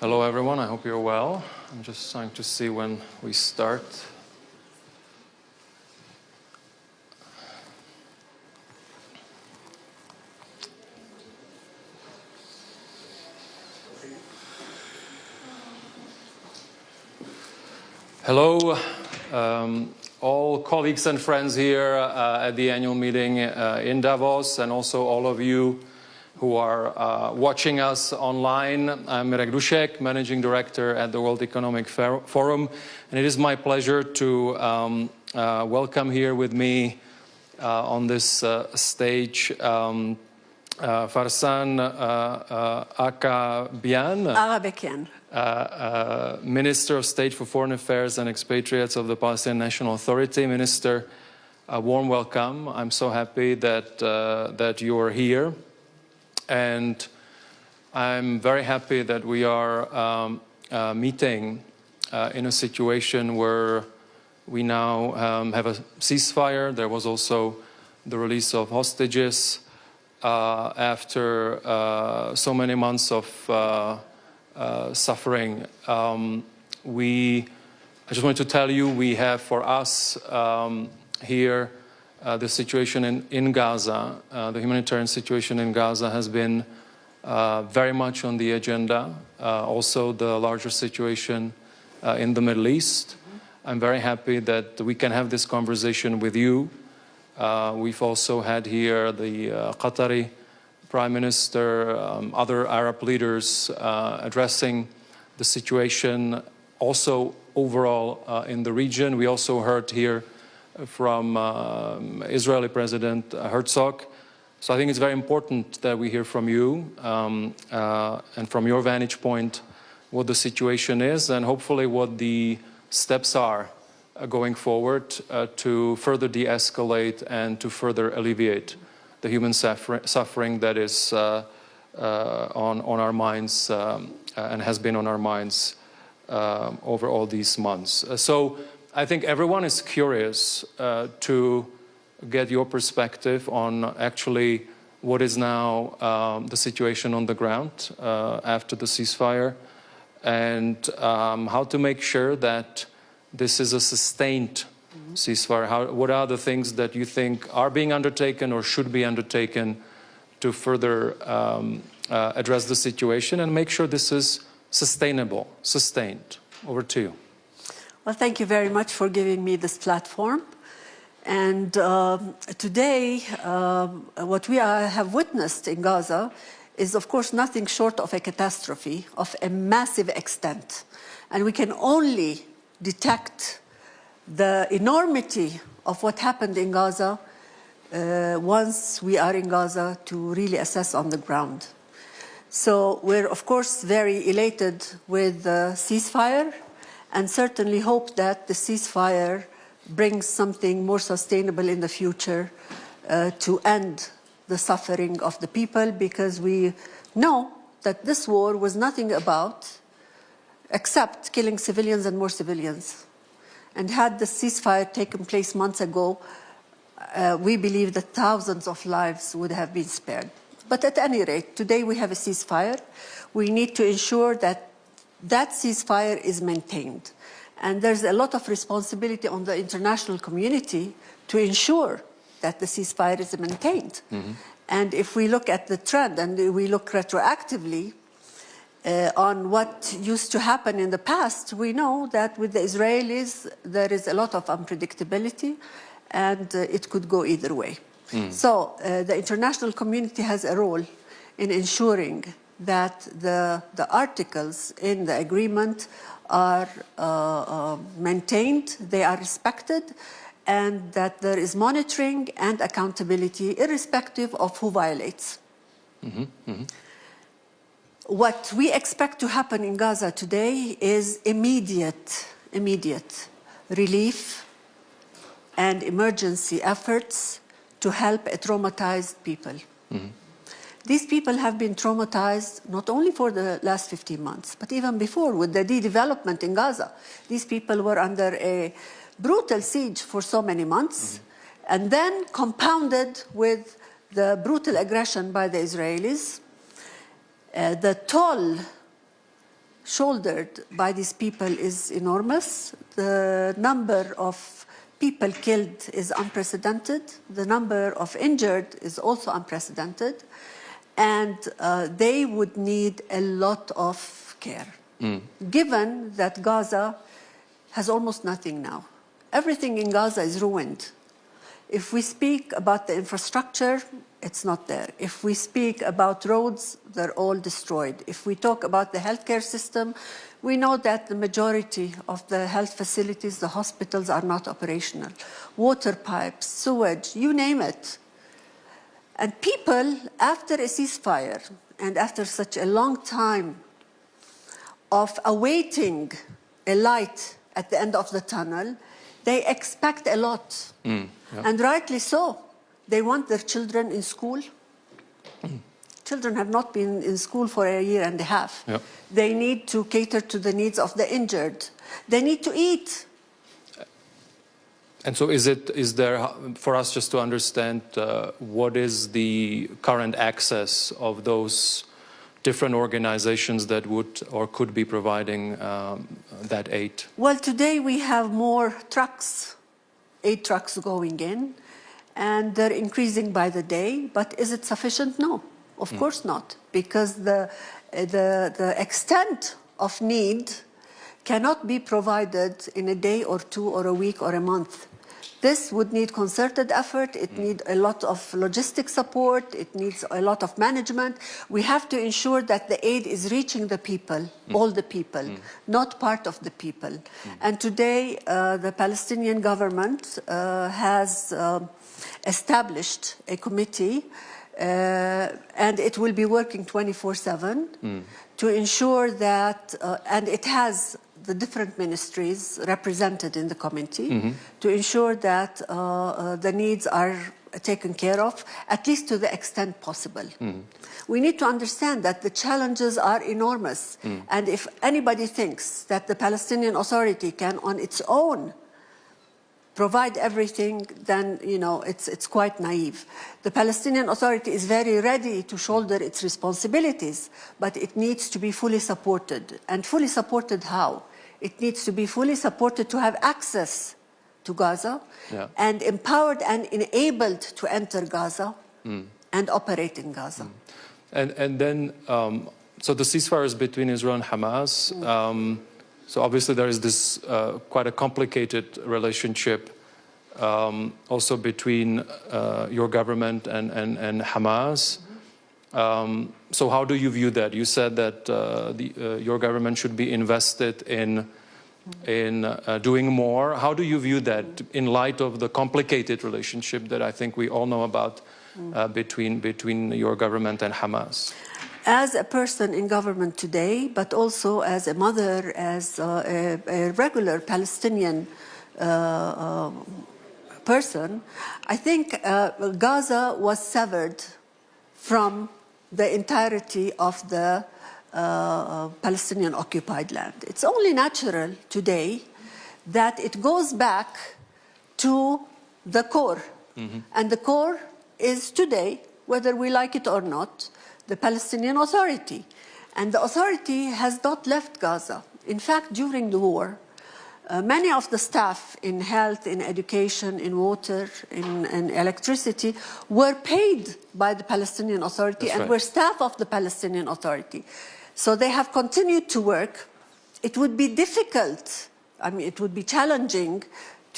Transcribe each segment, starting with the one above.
Hello everyone, I hope you're well. I'm just trying to see when we start. Hello, all colleagues and friends here at the annual meeting in Davos, and also all of you who are watching us online. I'm Mirek Dušek, Managing Director at the World Economic Forum, and it is my pleasure to welcome here with me on this stage Varsen Aghabekian, Minister of State for Foreign Affairs and Expatriates of the Palestinian National Authority. Minister, a warm welcome. I'm so happy that you are here. And I'm very happy that we are meeting in a situation where we now have a ceasefire. There was also the release of hostages after so many months of suffering. I just want to tell you, we have for us here the situation in Gaza. The humanitarian situation in Gaza has been very much on the agenda. Also the larger situation in the Middle East. I'm very happy that we can have this conversation with you. We've also had here the Qatari Prime Minister, other Arab leaders addressing the situation also overall in the region. We also heard here from Israeli President Herzog. So I think it's very important that we hear from you and from your vantage point what the situation is and hopefully what the steps are going forward to further de-escalate and to further alleviate the human suffering that is on our minds and has been on our minds over all these months. So I think everyone is curious to get your perspective on actually what is now the situation on the ground after the ceasefire and how to make sure that this is a sustained ceasefire. What are the things that you think are being undertaken or should be undertaken to further address the situation and make sure this is sustained? Over to you. Well, thank you very much for giving me this platform. And today, what we have witnessed in Gaza is, of course, nothing short of a catastrophe of a massive extent. And we can only detect the enormity of what happened in Gaza once we are in Gaza to really assess on the ground. So we're, of course, very elated with the ceasefire, and certainly hope that the ceasefire brings something more sustainable in the future to end the suffering of the people, because we know that this war was nothing about except killing civilians and more civilians. And had the ceasefire taken place months ago, we believe that thousands of lives would have been spared. But at any rate, today we have a ceasefire. We need to ensure that that ceasefire is maintained. And there's a lot of responsibility on the international community to ensure that the ceasefire is maintained. And if we look at the trend and we look retroactively on what used to happen in the past, we know that with the Israelis, there is a lot of unpredictability and it could go either way. So the international community has a role in ensuring that the articles in the agreement are maintained, they are respected, and that there is monitoring and accountability irrespective of who violates. What we expect to happen in Gaza today is immediate relief and emergency efforts to help a traumatized people. These people have been traumatized not only for the last 15 months, but even before with the de-development in Gaza. These people were under a brutal siege for so many months, and then compounded with the brutal aggression by the Israelis. The toll shouldered by these people is enormous. The number of people killed is unprecedented. The number of injured is also unprecedented. And they would need a lot of care, given that Gaza has almost nothing now. Everything in Gaza is ruined. If we speak about the infrastructure, it's not there. If we speak about roads, they're all destroyed. If we talk about the healthcare system, we know that the majority of the health facilities, the hospitals, are not operational. Water pipes, sewage, you name it. And people, after a ceasefire and after such a long time of awaiting a light at the end of the tunnel, they expect a lot. And rightly so. They want their children in school. Children have not been in school for a year and a half. They need to cater to the needs of the injured. They need to eat. And so is there, for us just to understand, what is the current access of those different organizations that would or could be providing that aid? Well, today we have more trucks, 8 trucks going in, and they're increasing by the day. But is it sufficient? No, of course not, because the extent of need cannot be provided in a day or 2 or a week or a month. This would need concerted effort. It needs a lot of logistic support. It needs a lot of management. We have to ensure that the aid is reaching the people, all the people, not part of the people. And today, the Palestinian government has established a committee, and it will be working 24/7 to ensure that, and it has the different ministries represented in the committee to ensure that the needs are taken care of, at least to the extent possible. We need to understand that the challenges are enormous. And if anybody thinks that the Palestinian Authority can on its own provide everything, then, you know, it's quite naive. The Palestinian Authority is very ready to shoulder its responsibilities, but it needs to be fully supported. And fully supported how? It needs to be fully supported to have access to Gaza and empowered and enabled to enter Gaza and operate in Gaza. And then, so the ceasefire is between Israel and Hamas. So obviously there is this quite a complicated relationship also between your government and Hamas. So how do you view that? You said that your government should be invested in doing more. How do you view that in light of the complicated relationship that I think we all know about between your government and Hamas? As a person in government today, but also as a mother, as a regular Palestinian person, I think Gaza was severed from the entirety of the Palestinian occupied land. It's only natural today that it goes back to the core. And the core is today, whether we like it or not, the Palestinian Authority. And the authority has not left Gaza. In fact, during the war, many of the staff in health, in education, in water, in electricity were paid by the Palestinian Authority and were staff of the Palestinian Authority. So they have continued to work. It would be difficult, I mean, it would be challenging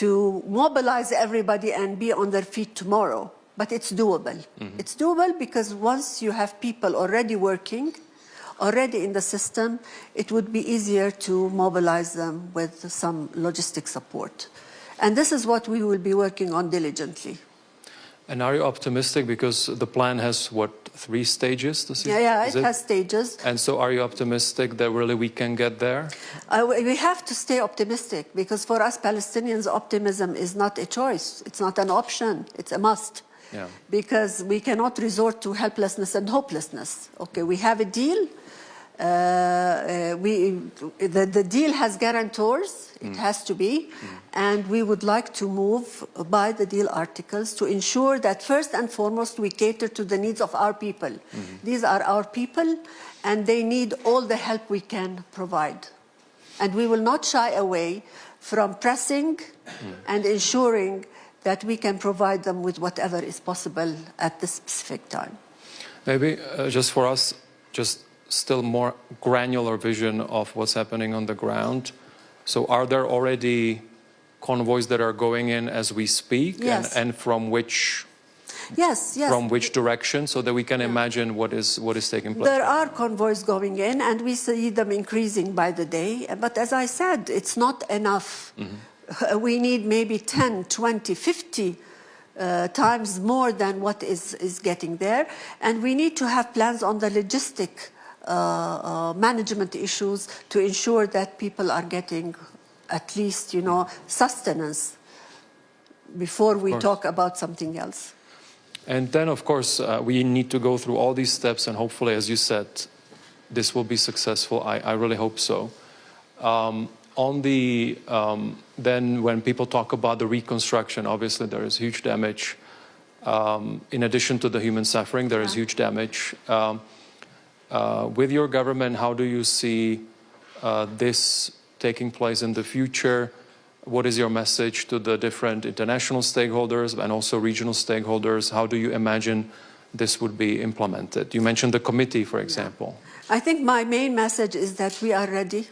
to mobilize everybody and be on their feet tomorrow. But it's doable. It's doable because once you have people already working, already in the system, it would be easier to mobilize them with some logistic support. And this is what we will be working on diligently. And are you optimistic because the plan has, what, 3 stages? Yeah, it has stages. And so are you optimistic that really we can get there? We have to stay optimistic because for us Palestinians, optimism is not a choice. It's not an option. It's a must. Because we cannot resort to helplessness and hopelessness. Okay, we have a deal. The deal has guarantors, it has to be, and we would like to move by the deal articles to ensure that first and foremost we cater to the needs of our people. These are our people and they need all the help we can provide. And we will not shy away from pressing and ensuring that we can provide them with whatever is possible at this specific time. Maybe just for us, just still more granular vision of what's happening on the ground. So are there already convoys that are going in as we speak? Yes. And from which Yes, yes. From which direction, so that we can imagine what is taking place? There are convoys going in, and we see them increasing by the day. But as I said, it's not enough. We need maybe 10, 20, 50 times more than what is getting there. And we need to have plans on the logistic management issues to ensure that people are getting at least, sustenance before we talk about something else. And then, of course, we need to go through all these steps, and hopefully, as you said, this will be successful. I really hope so. Then when people talk about the reconstruction, obviously there is huge damage. In addition to the human suffering, there is huge damage. With your government, how do you see this taking place in the future? What is your message to the different international stakeholders and also regional stakeholders? How do you imagine this would be implemented? You mentioned the committee, for example. I think my main message is that we are ready.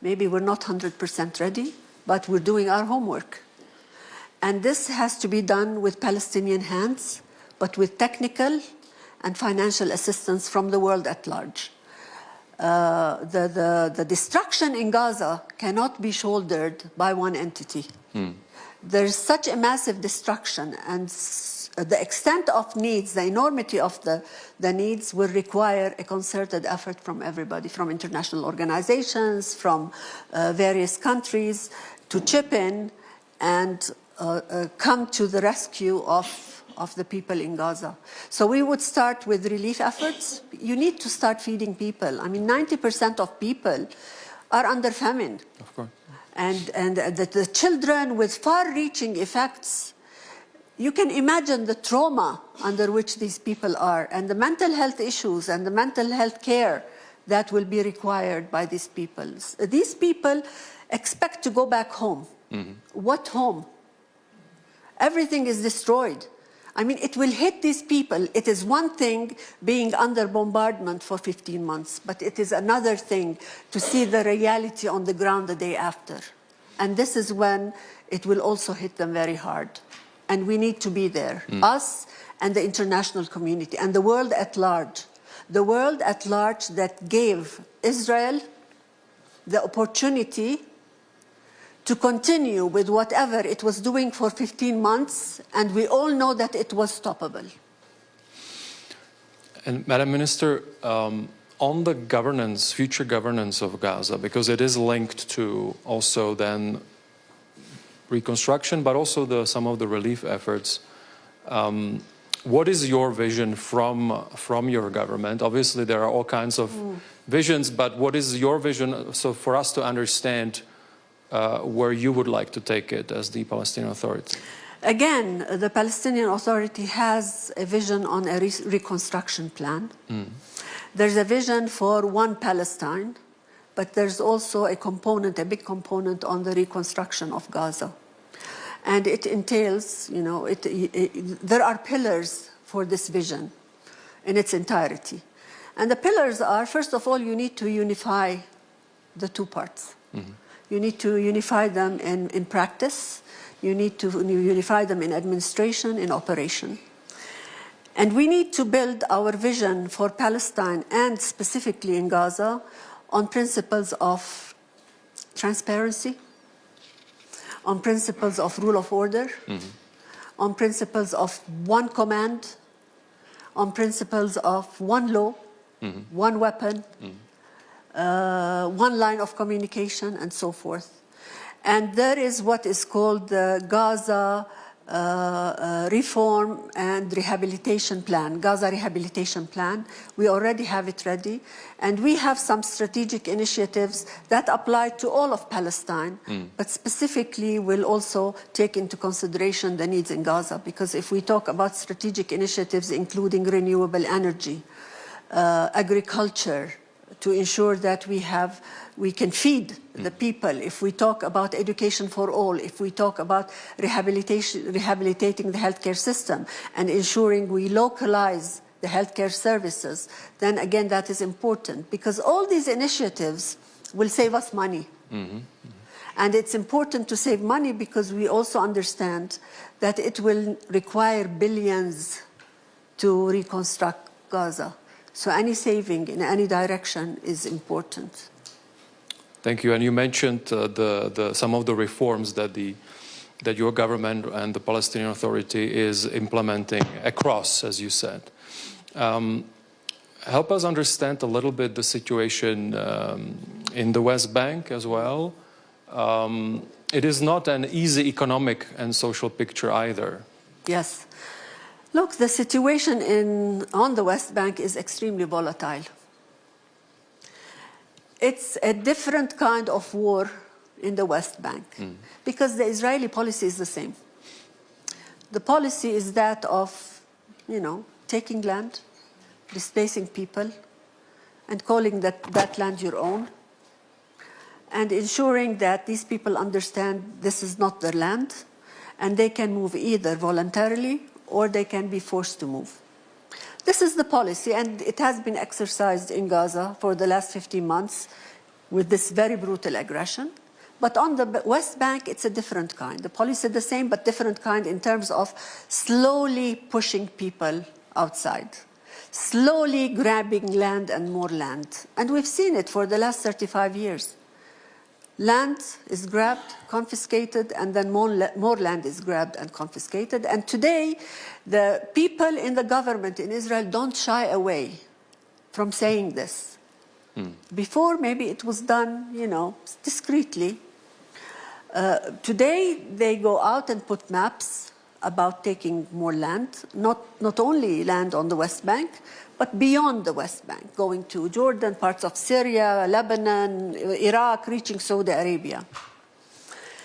Maybe we're not 100% ready, but we're doing our homework. And this has to be done with Palestinian hands, but with technical and financial assistance from the world at large. The destruction in Gaza cannot be shouldered by one entity. There's such a massive destruction, and the extent of needs, the enormity of the needs will require a concerted effort from everybody, from international organizations, from various countries, to chip in and come to the rescue of the people in Gaza. So we would start with relief efforts. You need to start feeding people. I mean, 90% of people are under famine. Of course. And the children with far-reaching effects, you can imagine the trauma under which these people are, and the mental health issues and the mental health care that will be required by these people. These people expect to go back home. What home? Everything is destroyed. I mean, it will hit these people. It is one thing being under bombardment for 15 months, but it is another thing to see the reality on the ground the day after. And this is when it will also hit them very hard. And we need to be there, us and the international community and the world at large. The world at large that gave Israel the opportunity to continue with whatever it was doing for 15 months, and we all know that it was stoppable. And Madam Minister, on the governance, future governance of Gaza, because it is linked to also then reconstruction, but also some of the relief efforts, what is your vision from your government? Obviously, there are all kinds of visions, but what is your vision, so for us to understand where you would like to take it as the Palestinian Authority? Again, the Palestinian Authority has a vision on a reconstruction plan. There's a vision for one Palestine, but there's also a component, a big component on the reconstruction of Gaza. And it entails, there are pillars for this vision in its entirety. And the pillars are, first of all, you need to unify the two parts. You need to unify them in practice. You need to unify them in administration, in operation. And we need to build our vision for Palestine and specifically in Gaza on principles of transparency, on principles of rule of order, on principles of one command, on principles of one law, one weapon, one line of communication, and so forth. And there is what is called the Gaza reform and rehabilitation plan, Gaza rehabilitation plan. We already have it ready. And we have some strategic initiatives that apply to all of Palestine, but specifically will also take into consideration the needs in Gaza. Because if we talk about strategic initiatives, including renewable energy, agriculture, to ensure that we can feed the people, if we talk about education for all, if we talk about rehabilitating the healthcare system and ensuring we localize the healthcare services, then again that is important, because all these initiatives will save us money. And it's important to save money because we also understand that it will require billions to reconstruct Gaza. So any saving in any direction is important. Thank you. And you mentioned some of the reforms that your government and the Palestinian Authority is implementing across, as you said. Help us understand a little bit the situation in the West Bank as well. It is not an easy economic and social picture either. Yes. Look, the situation on the West Bank is extremely volatile. It's a different kind of war in the West Bank because the Israeli policy is the same. The policy is that of, taking land, displacing people, and calling that land your own, and ensuring that these people understand this is not their land, and they can move either voluntarily or they can be forced to move. This is the policy, and it has been exercised in Gaza for the last 15 months with this very brutal aggression. But on the West Bank, it's a different kind. The policy is the same, but different kind in terms of slowly pushing people outside, slowly grabbing land and more land. And we've seen it for the last 35 years. Land is grabbed, confiscated, and then more land is grabbed and confiscated. And today, the people in the government in Israel don't shy away from saying this. Before, maybe it was done, discreetly. Today, they go out and put maps about taking more land, not only land on the West Bank, but beyond the West Bank, going to Jordan, parts of Syria, Lebanon, Iraq, reaching Saudi Arabia.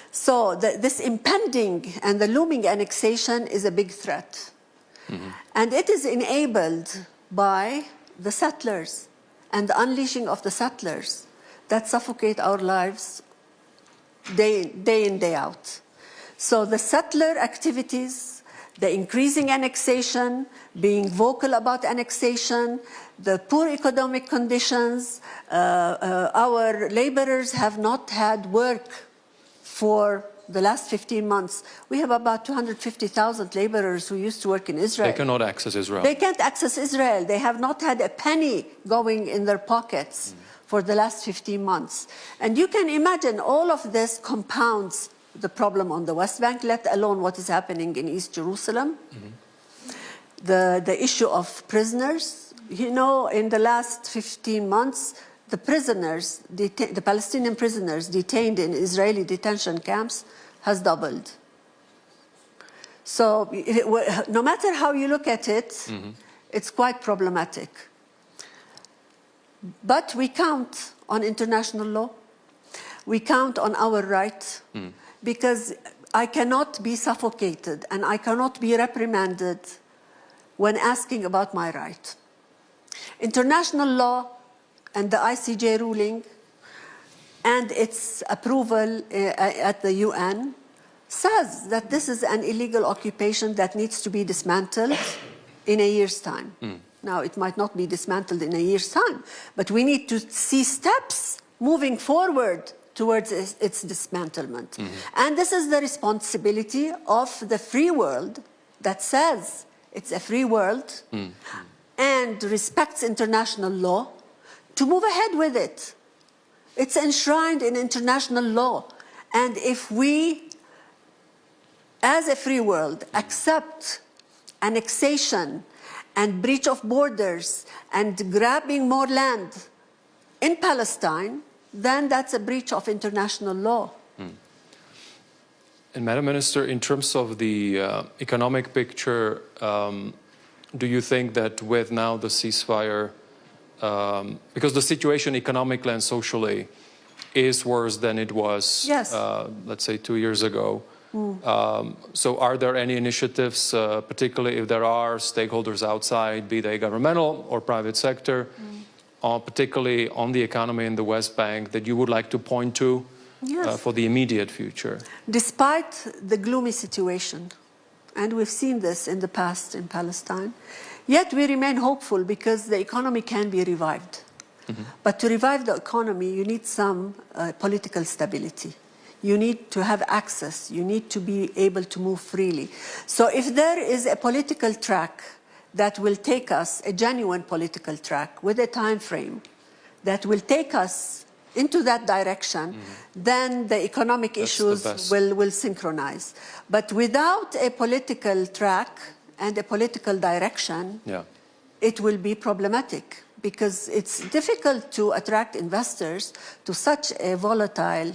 So this impending and the looming annexation is a big threat. And it is enabled by the settlers and the unleashing of the settlers that suffocate our lives day in, day out. So the settler activities, the increasing annexation, being vocal about annexation, the poor economic conditions, our laborers have not had work for the last 15 months. We have about 250,000 laborers who used to work in Israel. They cannot access Israel. They can't access Israel. They have not had a penny going in their pockets for the last 15 months. And you can imagine all of this compounds the problem on the West Bank, let alone what is happening in East Jerusalem. The issue of prisoners. In the last 15 months, the Palestinian prisoners detained in Israeli detention camps has doubled. So no matter how you look at it, it's quite problematic. But we count on international law. We count on our right, because I cannot be suffocated and I cannot be reprimanded when asking about my right. International law and the ICJ ruling and its approval at the UN says that this is an illegal occupation that needs to be dismantled in a year's time. Now, it might not be dismantled in a year's time, but we need to see steps moving forward towards its dismantlement. And this is the responsibility of the free world that says it's a free world and respects international law to move ahead with it. It's enshrined in international law. And if we, as a free world, accept annexation and breach of borders and grabbing more land in Palestine, then that's a breach of international law. Madam Minister, in terms of the economic picture, do you think that with now the ceasefire, because the situation economically and socially is worse than it was, yes. Let's say 2 years ago. So are there any initiatives, particularly if there are stakeholders outside, be they governmental or private sector, particularly on the economy in the West Bank, that you would like to point to for the immediate future? Despite the gloomy situation, and we've seen this in the past in Palestine, yet we remain hopeful because the economy can be revived. But to revive the economy, you need some political stability. You need to have access. You need to be able to move freely. So if there is a political track that will take us, a genuine political track with a time frame that will take us into that direction, then the economic issues will synchronize. But without a political track and a political direction, it will be problematic, because it's difficult to attract investors to such a volatile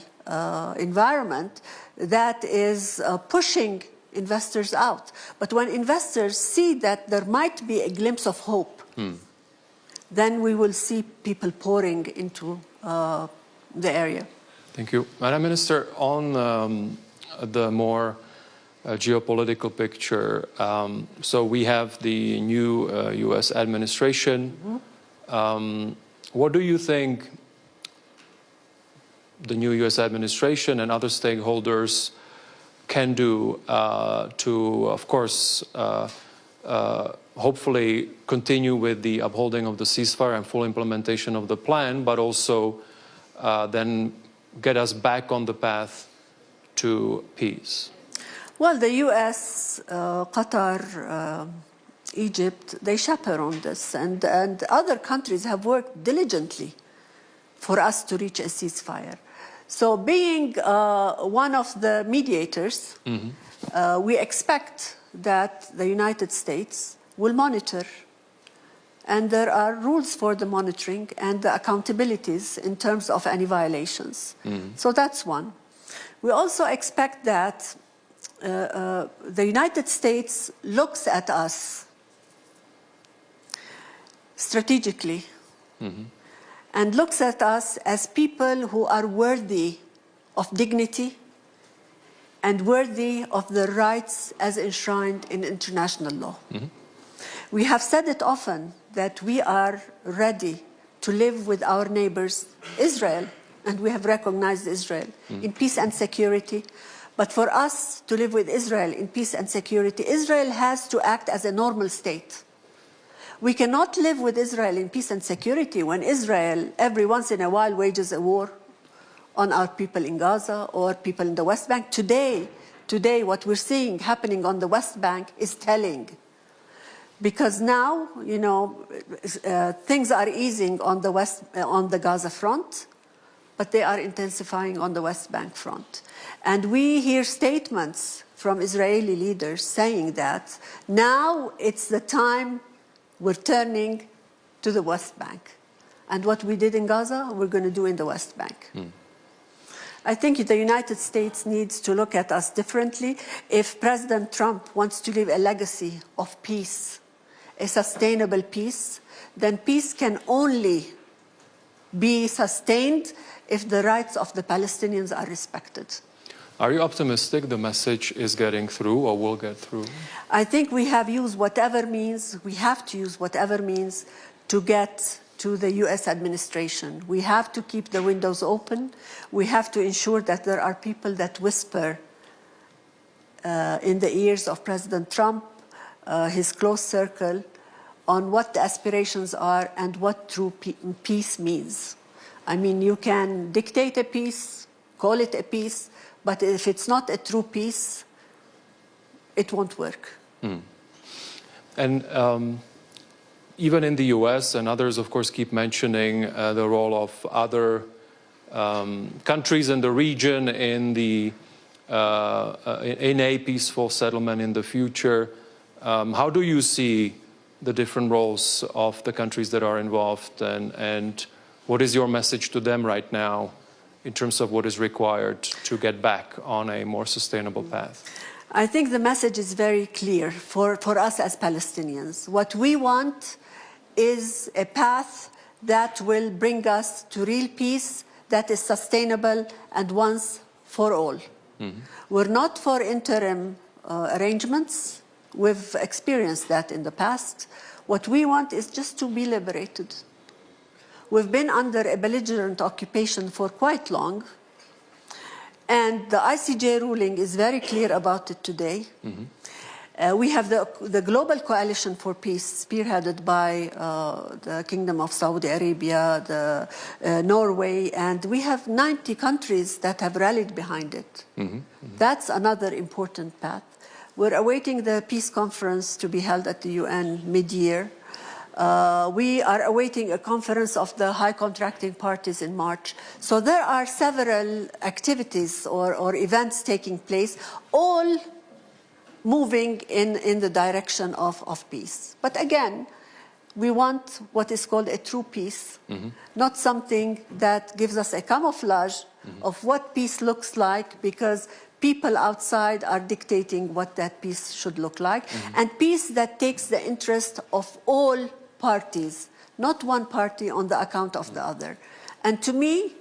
environment that is pushing investors out. But when investors see that there might be a glimpse of hope, then we will see people pouring into the area. Thank you. Madam Minister, on the more geopolitical picture, so we have the new U.S. administration. What do you think the new U.S. administration and other stakeholders can do to, of course, hopefully continue with the upholding of the ceasefire and full implementation of the plan, but also then get us back on the path to peace? Well, the U.S., Qatar, Egypt, they chaperone this, and other countries have worked diligently for us to reach a ceasefire. So being one of the mediators, we expect that the United States will monitor. And there are rules for the monitoring and the accountabilities in terms of any violations. So that's one. We also expect that the United States looks at us strategically and looks at us as people who are worthy of dignity and worthy of the rights as enshrined in international law. We have said it often that we are ready to live with our neighbors, Israel, and we have recognized Israel in peace and security. But for us to live with Israel in peace and security, Israel has to act as a normal state. We cannot live with Israel in peace and security when Israel every once in a while wages a war on our people in Gaza or people in the West Bank. Today, what we're seeing happening on the West Bank is telling. Because now, you know, things are easing on the Gaza front, but they are intensifying on the West Bank front. And we hear statements from Israeli leaders saying that now it's the time we're turning to the West Bank. And what we did in Gaza, we're going to do in the West Bank. I think the United States needs to look at us differently. If President Trump wants to leave a legacy of peace, a sustainable peace, then peace can only be sustained if the rights of the Palestinians are respected. Are you optimistic the message is getting through or will get through? I think we have used whatever means, we have to use whatever means to get to the U.S. administration. We have to keep the windows open. We have to ensure that there are people that whisper in the ears of President Trump, his close circle, on what the aspirations are and what true peace means. I mean, you can dictate a peace, call it a peace, but if it's not a true peace, it won't work. And even in the U.S. and others, of course, keep mentioning the role of other countries in the region in a peaceful settlement in the future. How do you see the different roles of the countries that are involved, and what is your message to them right now in terms of what is required to get back on a more sustainable path? I think the message is very clear for us as Palestinians. What we want is a path that will bring us to real peace that is sustainable and once for all. Mm-hmm. We're not for interim arrangements. We've experienced that in the past. What we want is just to be liberated. We've been under a belligerent occupation for quite long, and the ICJ ruling is very clear about it today. Mm-hmm. We have the Global Coalition for Peace, spearheaded by the Kingdom of Saudi Arabia, Norway, and we have 90 countries that have rallied behind it. Mm-hmm. Mm-hmm. That's another important path. We're awaiting the peace conference to be held at the UN mid-year. We are awaiting a conference of the high contracting parties in March. So there are several activities or events taking place, all moving in the direction of peace. But again, we want what is called a true peace, mm-hmm. not something that gives us a camouflage mm-hmm. of what peace looks like, because people outside are dictating what that peace should look like, mm-hmm. and peace that takes the interest of all parties, not one party on the account of the other. And to me,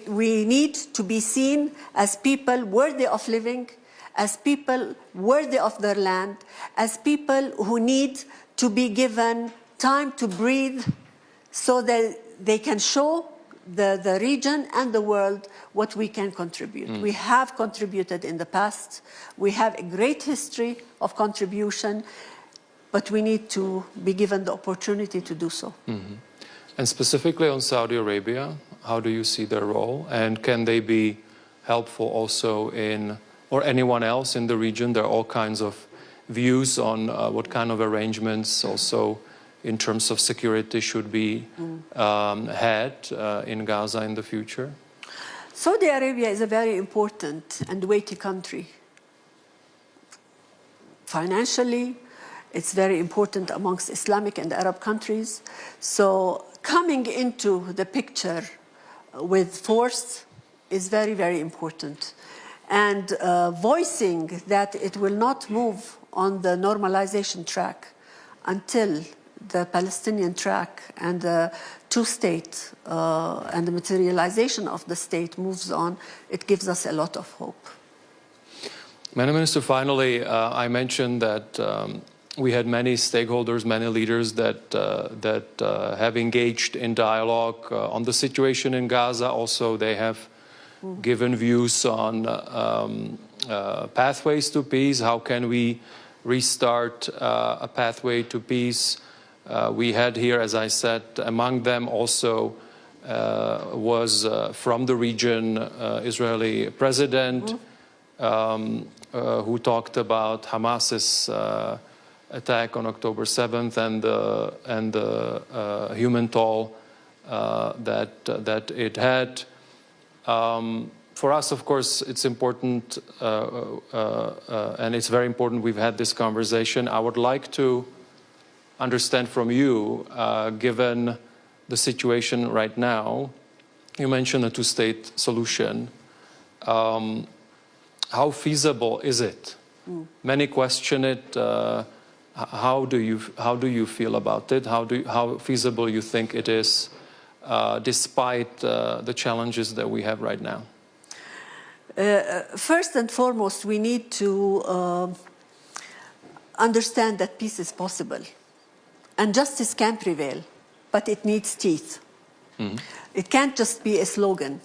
we need to be seen as people worthy of living, as people worthy of their land, as people who need to be given time to breathe so that they can show the region and the world what we can contribute. Mm. We have contributed in the past. We have a great history of contribution, but we need to be given the opportunity to do so. Mm-hmm. And specifically on Saudi Arabia, how do you see their role? And can they be helpful also in, or anyone else in the region? There are all kinds of views on what kind of arrangements also in terms of security should be had in Gaza in the future. Saudi Arabia is a very important and weighty country. Financially, it's very important amongst Islamic and Arab countries. So coming into the picture with force is very, very important. And voicing that it will not move on the normalization track until the Palestinian track and the two-state and the materialization of the state moves on, it gives us a lot of hope. Madam Minister, finally, I mentioned that we had many stakeholders, many leaders that have engaged in dialogue on the situation in Gaza. Also, they have given views on pathways to peace. How can we restart a pathway to peace? We had here, as I said, among them also was from the region Israeli president who talked about Hamas's attack on October 7th and the human toll that it had. For us, of course, it's important, and it's very important we've had this conversation. I would like to understand from you, given the situation right now, you mentioned a two-state solution. How feasible is it? Many question it. How do you feel about it? How feasible you think it is, despite the challenges that we have right now? First and foremost, we need to understand that peace is possible. And justice can prevail, but it needs teeth. Mm-hmm. It can't just be a slogan.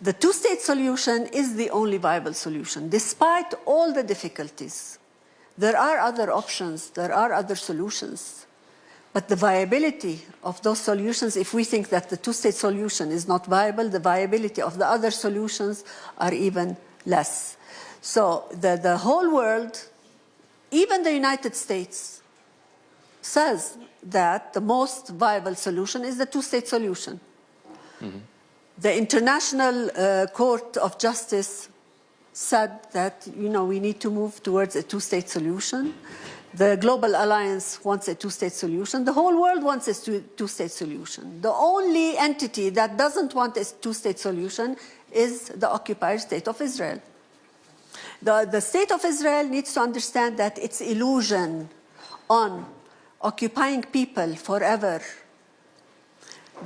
The two-state solution is the only viable solution, despite all the difficulties. There are other options, there are other solutions. But the viability of those solutions, if we think that the two-state solution is not viable, the viability of the other solutions are even less. So the whole world, even the United States, says that the most viable solution is the two-state solution. Mm-hmm. The International Court of Justice said that, we need to move towards a two-state solution. The Global Alliance wants a two-state solution. The whole world wants a two-state solution. The only entity that doesn't want a two-state solution is the occupier state of Israel. The state of Israel needs to understand that its illusion on occupying people forever,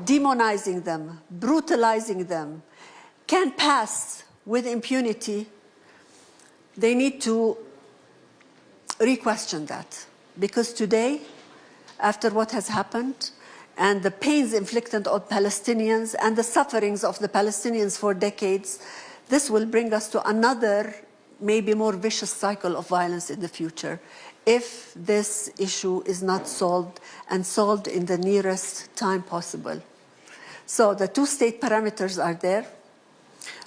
demonizing them, brutalizing them, can pass with impunity. They need to re-question that, because today, after what has happened and the pains inflicted on Palestinians and the sufferings of the Palestinians for decades, this will bring us to another, maybe more vicious cycle of violence in the future if this issue is not solved, and solved in the nearest time possible. So the two-state parameters are there.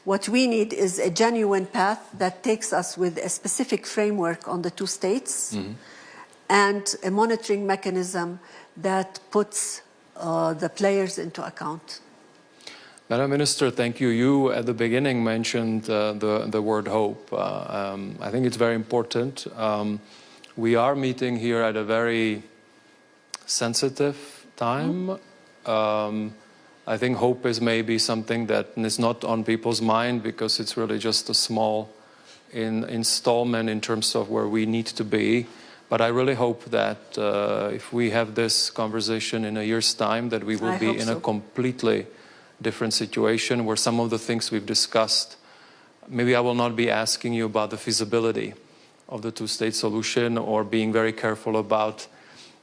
What we need is a genuine path that takes us with a specific framework on the two states, and a monitoring mechanism that puts the players into account. Madam Minister, thank you. You, at the beginning, mentioned the word hope. I think it's very important. We are meeting here at a very sensitive time. I think hope is maybe something that is not on people's mind, because it's really just a small installment in terms of where we need to be. But I really hope that if we have this conversation in a year's time, that we will be in a completely different situation, where some of the things we've discussed, maybe I will not be asking you about the feasibility of the two-state solution, or being very careful about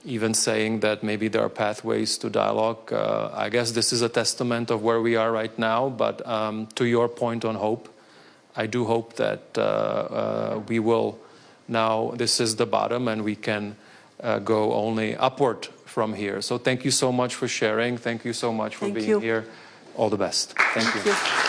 even saying that maybe there are pathways to dialogue. I guess this is a testament of where we are right now, but to your point on hope, I do hope that we will now, this is the bottom, and we can go only upward from here. So thank you so much for sharing. Thank you so much for being here. All the best. Thank you.